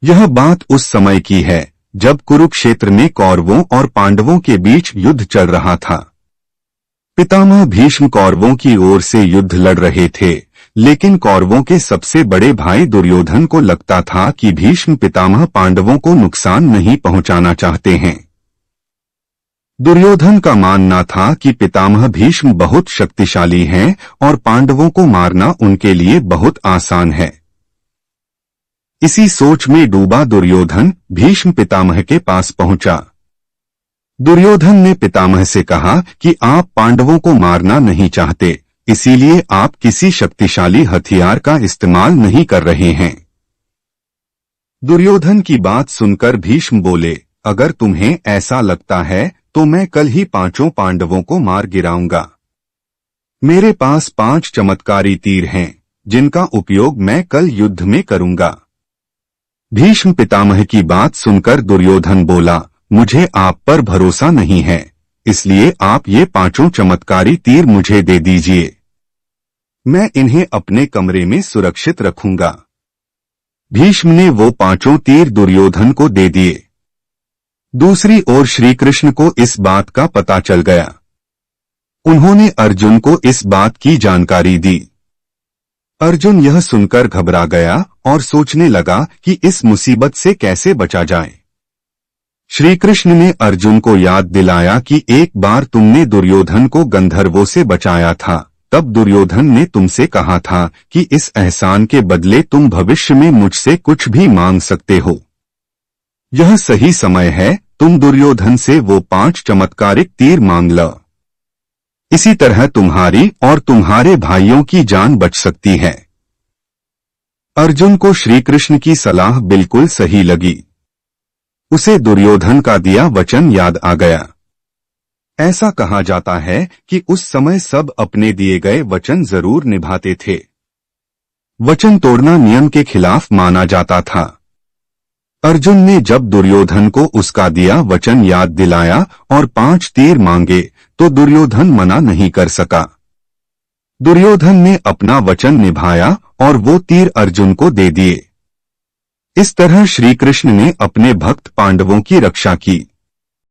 यह बात उस समय की है जब कुरुक्षेत्र में कौरवों और पांडवों के बीच युद्ध चल रहा था। पितामह भीष्म कौरवों की ओर से युद्ध लड़ रहे थे, लेकिन कौरवों के सबसे बड़े भाई दुर्योधन को लगता था कि भीष्म पितामह पांडवों को नुकसान नहीं पहुंचाना चाहते हैं। दुर्योधन का मानना था कि पितामह भीष्म बहुत शक्तिशाली हैं और पांडवों को मारना उनके लिए बहुत आसान है। इसी सोच में डूबा दुर्योधन भीष्म पितामह के पास पहुंचा। दुर्योधन ने पितामह से कहा कि आप पांडवों को मारना नहीं चाहते, इसीलिए आप किसी शक्तिशाली हथियार का इस्तेमाल नहीं कर रहे हैं। दुर्योधन की बात सुनकर भीष्म बोले, अगर तुम्हें ऐसा लगता है तो मैं कल ही 5 पांडवों को मार गिराऊंगा। मेरे पास 5 चमत्कारी तीर हैं, जिनका उपयोग मैं कल युद्ध में करूंगा। भीष्म पितामह की बात सुनकर दुर्योधन बोला, मुझे आप पर भरोसा नहीं है, इसलिए आप ये 5 चमत्कारी तीर मुझे दे दीजिए। मैं इन्हें अपने कमरे में सुरक्षित रखूंगा। भीष्म ने वो 5 तीर दुर्योधन को दे दिए। दूसरी ओर श्री कृष्ण को इस बात का पता चल गया। उन्होंने अर्जुन को इस बात की जानकारी दी। अर्जुन यह सुनकर घबरा गया और सोचने लगा कि इस मुसीबत से कैसे बचा जाए। श्री कृष्ण ने अर्जुन को याद दिलाया कि एक बार तुमने दुर्योधन को गंधर्वों से बचाया था, तब दुर्योधन ने तुमसे कहा था कि इस एहसान के बदले तुम भविष्य में मुझसे कुछ भी मांग सकते हो। यह सही समय है, तुम दुर्योधन से वो 5 चमत्कारिक तीर मांग लो। इसी तरह तुम्हारी और तुम्हारे भाइयों की जान बच सकती है। अर्जुन को श्री कृष्ण की सलाह बिल्कुल सही लगी। उसे दुर्योधन का दिया वचन याद आ गया। ऐसा कहा जाता है कि उस समय सब अपने दिए गए वचन जरूर निभाते थे। वचन तोड़ना नियम के खिलाफ माना जाता था। अर्जुन ने जब दुर्योधन को उसका दिया वचन याद दिलाया और 5 तीर मांगे तो दुर्योधन मना नहीं कर सका। दुर्योधन ने अपना वचन निभाया और वो तीर अर्जुन को दे दिए। इस तरह श्री कृष्ण ने अपने भक्त पांडवों की रक्षा की।